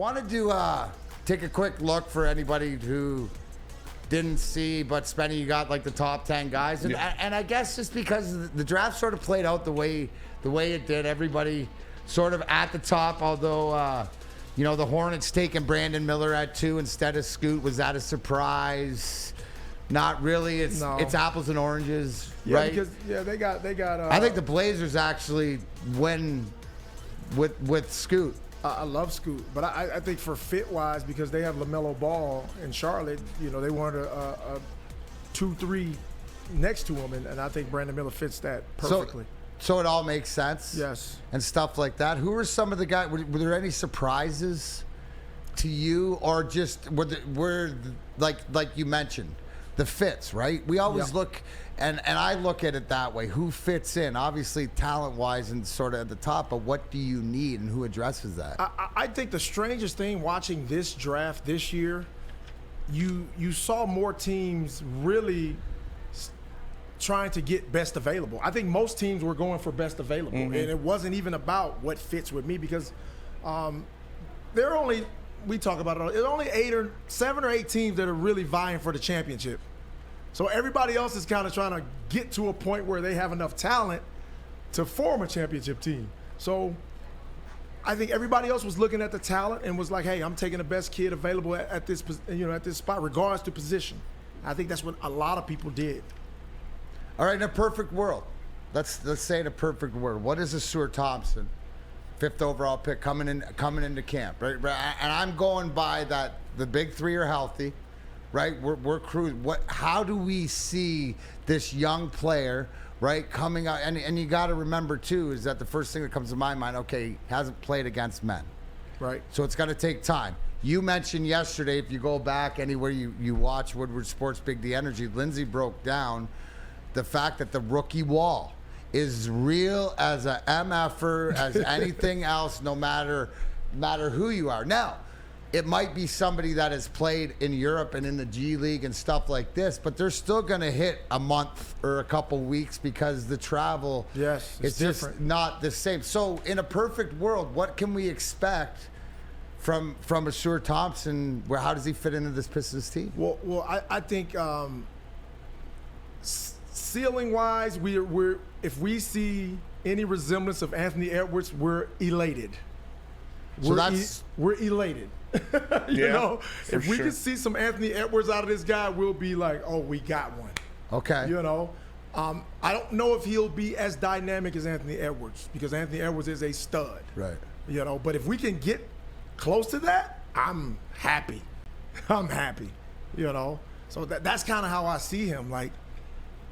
Wanted to take a quick look for anybody who didn't see, but Spenny, you got like the top 10 guys. And, and I guess just because the draft sort of played out the way it did, everybody sort of at the top, although, the Hornets taking Brandon Miller at 2 instead of Scoot. Was that a surprise? Not really. It's apples and oranges, right? Because they got. I think the Blazers actually win with Scoot. I love Scoot, but I think for fit-wise, because they have LaMelo Ball in Charlotte, they wanted a 2-3 next to him, and I think Brandon Miller fits that perfectly. So it all makes sense? Yes. And stuff like that. Who are some of the guys? Were there any surprises to you, or just were like you mentioned, the fits, right? We always look, and I look at it that way. Who fits in? Obviously, talent-wise and sort of at the top, but what do you need and who addresses that? I think the strangest thing watching this draft this year, you saw more teams really trying to get best available. I think most teams were going for best available, and it wasn't even about what fits with me, because there are only, we talk about it, there are only 7 or 8 teams that are really vying for the championship. So everybody else is kind of trying to get to a point where they have enough talent to form a championship team. So I think everybody else was looking at the talent and was like, hey, I'm taking the best kid available at this spot, regardless to position. I think that's what a lot of people did. All right, in a perfect world, let's say in a perfect world, what is a Stuart Thompson, 5th overall pick coming into camp, right? And I'm going by that the big three are healthy, right? We're cruising. How do we see this young player, right, coming out? And you got to remember too is that the first thing that comes to my mind, okay, he hasn't played against men, right? So it's going to take time. You mentioned yesterday, if you go back anywhere you watch Woodward Sports Big D Energy, Lindsey broke down the fact that the rookie wall is real as a MFer as anything else, no matter who you are. Now, it might be somebody that has played in Europe and in the G League and stuff like this, but they're still going to hit a month or a couple weeks because the travel is just not the same. So in a perfect world, what can we expect from a Stuart Thompson? How does he fit into this Pistons team? Well, I think ceiling-wise, we're if we see any resemblance of Anthony Edwards, we're elated. We're elated. If we can see some Anthony Edwards out of this guy, we'll be like, oh, we got one. Okay. I don't know if he'll be as dynamic as Anthony Edwards, because Anthony Edwards is a stud. Right. But if we can get close to that, I'm happy. I'm happy. So that's kind of how I see him. Like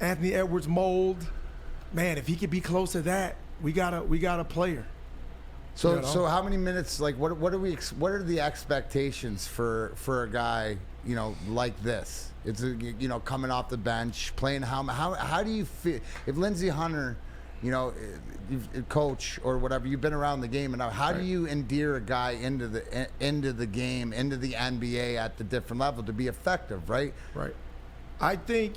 Anthony Edwards mold, man. If he could be close to that, we got a player. So how many minutes? Like what are the expectations for a guy like this? It's coming off the bench, playing. How do you feel if Lindsey Hunter, coach or whatever, you've been around the game enough? How do you endear a guy into the game, into the NBA at the different level to be effective? Right. Right. I think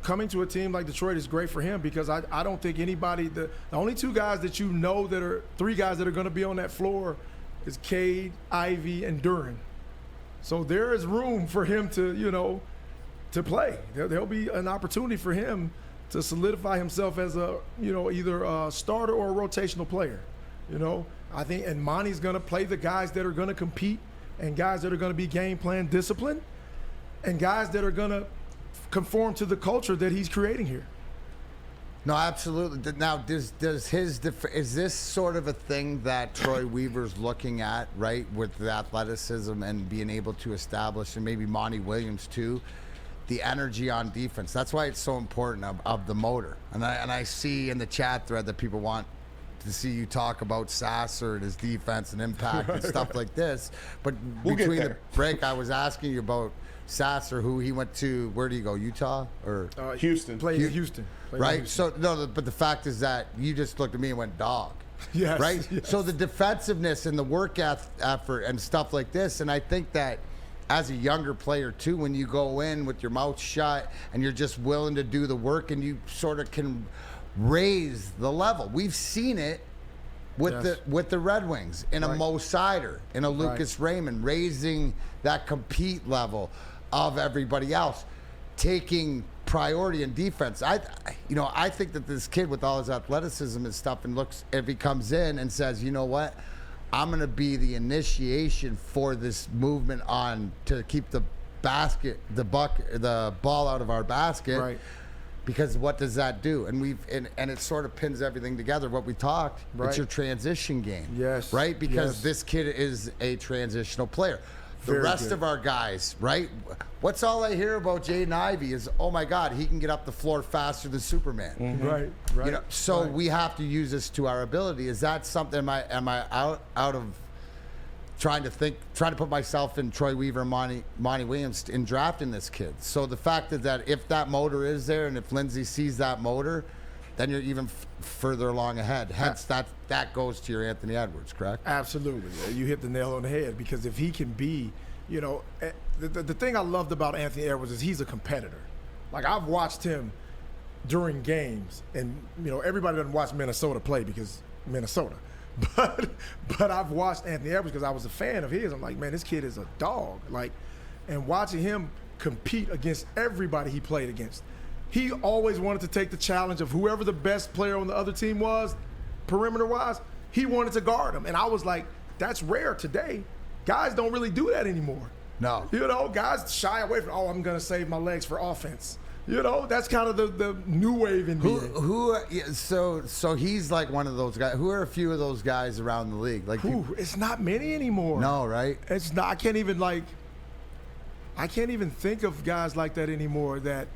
coming to a team like Detroit is great for him, because I don't think anybody, the only 2 guys that that are 3 guys that are going to be on that floor is Cade, Ivy, and Duren. So there is room for him to play. There'll be an opportunity for him to solidify himself as a, either a starter or a rotational player. I think Ermanni's going to play the guys that are going to compete, and guys that are going to be game plan disciplined, and guys that are going to conform to the culture that he's creating here. No, absolutely. Now, is this sort of a thing that Troy Weaver's looking at, right, with the athleticism and being able to establish, and maybe Monty Williams too, the energy on defense? That's why it's so important of the motor. And I see in the chat thread that people want to see you talk about Sasser and his defense and impact and stuff like this. But between the break, I was asking you about Sasser, who he went to, where did he go, Utah or Houston? Played in Houston. Right. So no, but the fact is that you just looked at me and went, dog. Yes. Right. Yes. So the defensiveness and the work effort and stuff like this, and I think that as a younger player too, when you go in with your mouth shut and you're just willing to do the work, and you sort of can raise the level. We've seen it with the Red Wings, in a Right. Mo Sider, in a Lucas Raymond, raising that compete level of everybody else, taking priority in defense. I think that this kid with all his athleticism and stuff, and looks, if he comes in and says, you know what, I'm going to be the initiation for this movement on to keep the ball out of our basket. Right. Because what does that do? And it sort of pins everything together. What we talked, Right. It's your transition game. Yes. Right? Because Yes. this kid is a transitional player. The Very rest good. of our guys, right? What's all I hear about Jaden Ivey is, oh my God, he can get up the floor faster than Superman. Right. You know, so right. we have to use this to our ability. Is that something? Am I out of trying to put myself in Troy Weaver and Monty Williams in drafting this kid? So the fact is that if that motor is there, and if Lindsey sees that motor, then you're even further along ahead. Hence, that goes to your Anthony Edwards, correct? Absolutely. You hit the nail on the head, because if he can be, the thing I loved about Anthony Edwards is he's a competitor. Like, I've watched him during games, and, everybody doesn't watch Minnesota play because Minnesota. But I've watched Anthony Edwards because I was a fan of his. I'm like, man, this kid is a dog. Like, and watching him compete against everybody he played against. He always wanted to take the challenge of whoever the best player on the other team was, perimeter-wise, he wanted to guard him. And I was like, that's rare today. Guys don't really do that anymore. No. Guys shy away from, I'm going to save my legs for offense. That's kind of the new wave in NBA. So he's like one of those guys. Who are a few of those guys around the league? Like, It's not many anymore. No, right? It's not. I can't even think of guys like that anymore that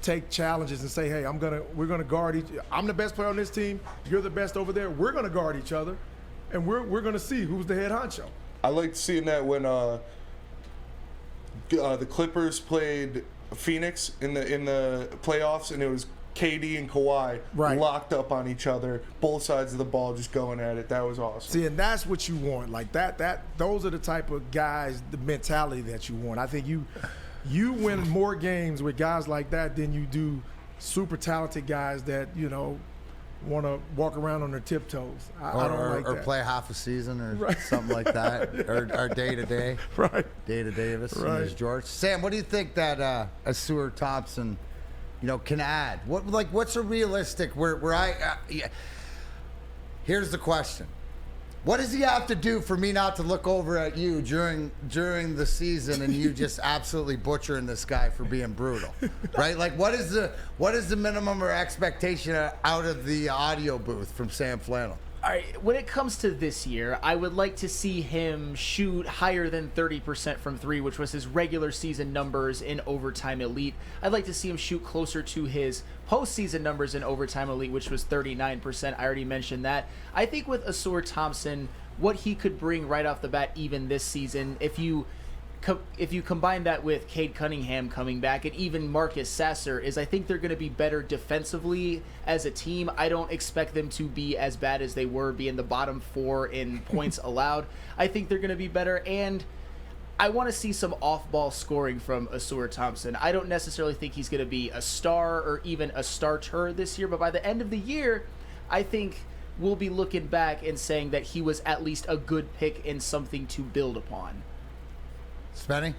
take challenges and say, hey, we're gonna guard each. I'm the best player on this team. You're the best over there. We're gonna guard each other, and we're gonna see who's the head honcho. I liked seeing that when the Clippers played Phoenix in the playoffs, and it was KD and Kawhi locked up on each other, both sides of the ball just going at it. That was awesome. See, and that's what you want. Like those are the type of guys, the mentality that you want. I think you win more games with guys like that than you do super talented guys that, want to walk around on their tiptoes. I don't like that. Or play half a season or something like that. or day-to-day. Right. Day-to Davis Right. and his George. Sam, what do you think that Asur Thompson, can add? What's a realistic here's the question. What does he have to do for me not to look over at you during the season and you just absolutely butchering this guy for being brutal, right? Like, what is the minimum or expectation out of the audio booth from Sam Flannel? All right, when it comes to this year, I would like to see him shoot higher than 30% from three, which was his regular season numbers in Overtime Elite. I'd like to see him shoot closer to his postseason numbers in Overtime Elite, which was 39%. I already mentioned that. I think with Asur Thompson, what he could bring right off the bat, even this season, if you combine that with Cade Cunningham coming back and even Marcus Sasser, is I think they're going to be better defensively as a team. I don't expect them to be as bad as they were, being the bottom four in points allowed. I think they're going to be better, and I want to see some off-ball scoring from Asur Thompson. I don't necessarily think he's going to be a star or even a starter this year, but by the end of the year, I think we'll be looking back and saying that he was at least a good pick and something to build upon. Spenny?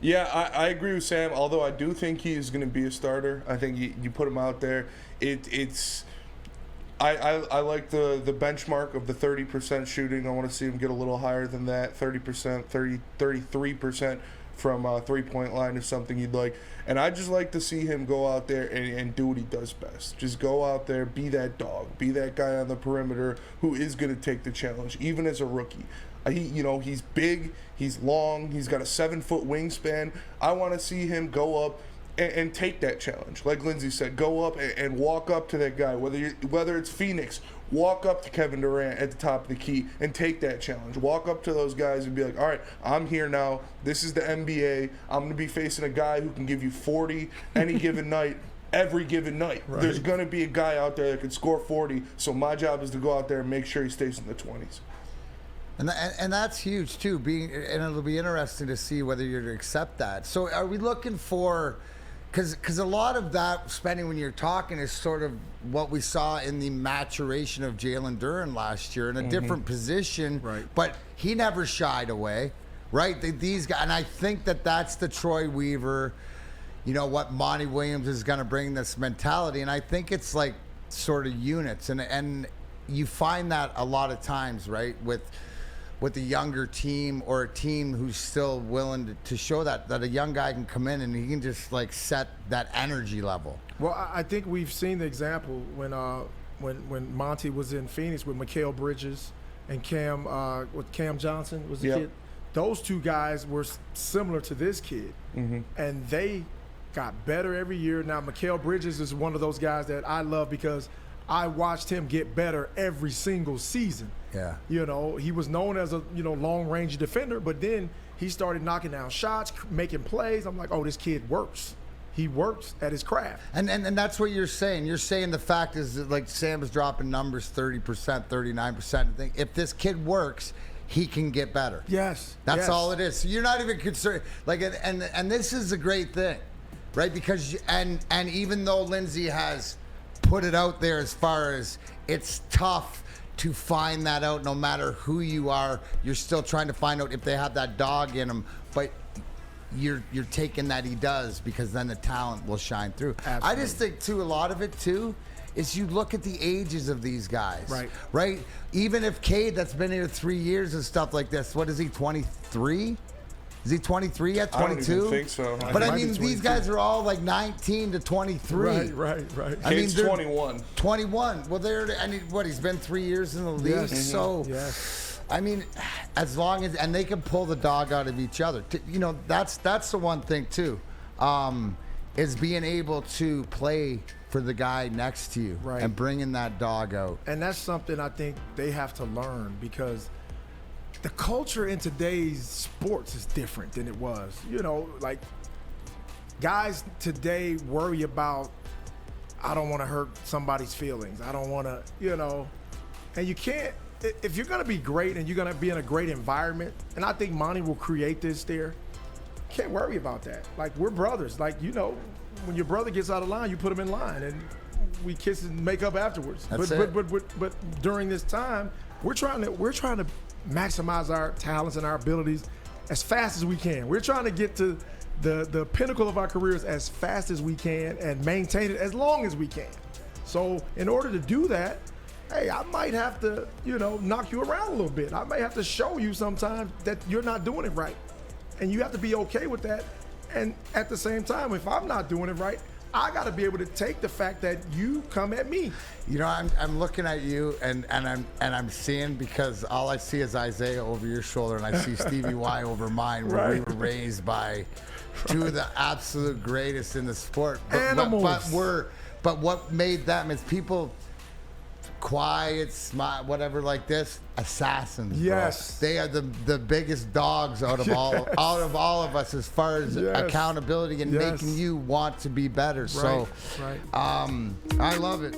Yeah, I agree with Sam, although I do think he is going to be a starter. I think you put him out there. I like the benchmark of the 30% shooting. I want to see him get a little higher than that. 30%, 33% from three-point line is something you'd like. And I just like to see him go out there and do what he does best. Just go out there, be that dog, be that guy on the perimeter who is going to take the challenge, even as a rookie. He's big, he's long, he's got a 7-foot wingspan. I want to see him go up and take that challenge. Like Lindsey said, go up and walk up to that guy. Whether it's Phoenix, walk up to Kevin Durant at the top of the key and take that challenge. Walk up to those guys and be like, all right, I'm here now. This is the NBA. I'm going to be facing a guy who can give you 40 any given night. Every given night. Right. There's going to be a guy out there that can score 40, so my job is to go out there and make sure he stays in the 20s. And that's huge too. And it'll be interesting to see whether you're to accept that. So, are we looking for Because a lot of that spending when you're talking is sort of what we saw in the maturation of Jalen Duren last year in a different position. Right. But he never shied away, right? These guys, and I think that's the Troy Weaver, what Monty Williams is going to bring, this mentality. And I think it's like sort of units. And you find that a lot of times, right, with a younger team or a team who's still willing to show that a young guy can come in and he can just like set that energy level. Well, I think we've seen the example when Monty was in Phoenix with Mikal Bridges and Cam Johnson was the kid. Those two guys were similar to this kid, and they got better every year. Now, Mikal Bridges is one of those guys that I love because I watched him get better every single season. Yeah. He was known as a, long-range defender, but then he started knocking down shots, making plays. I'm like, oh, this kid works. He works at his craft. And that's what you're saying. You're saying the fact is that, like, Sam is dropping numbers 30%, 39%. If this kid works, he can get better. Yes. That's all it is. So you're not even concerned. Like, and this is a great thing, right? Because, and even though Lindsey has put it out there as far as it's tough to find that out no matter who you are, you're still trying to find out if they have that dog in them, but you're taking that he does, because then the talent will shine through. Absolutely. I just think too, a lot of it too is you look at the ages of these guys, right? Even if Cade, that's been here 3 years and stuff like this, what is he, 23? Is he 23 yet? 22? I don't even think so. But I mean, these guys are all like 19 to 23. Right. Cade's 21. 21. Well, he's been 3 years in the league. Yes. So, I mean, as long as, and they can pull the dog out of each other. That's the one thing too, is being able to play for the guy next to you and bringing that dog out. And that's something I think they have to learn, because the culture in today's sports is different than it was. Like, guys today worry about, I don't want to hurt somebody's feelings. I don't want to, and you can't, if you're going to be great and you're going to be in a great environment, and I think Monty will create this there, can't worry about that. Like, we're brothers. Like, when your brother gets out of line, you put him in line, and we kiss and make up afterwards. But during this time, we're trying to maximize our talents and our abilities as fast as we can. We're trying to get to the pinnacle of our careers as fast as we can and maintain it as long as we can. So in order to do that, hey, I might have to, knock you around a little bit. I may have to show you sometimes that you're not doing it right. And you have to be okay with that. And at the same time, if I'm not doing it right, I got to be able to take the fact that you come at me. I'm looking at you and I'm seeing, because all I see is Isaiah over your shoulder and I see Stevie Y over mine, where we were raised by two of the absolute greatest in the sport. Animals. But what made them is people quiet, smart, whatever like this, assassins. Yes. Bro. They are the biggest dogs out of all of us as far as accountability and making you want to be better. So Right. I love it.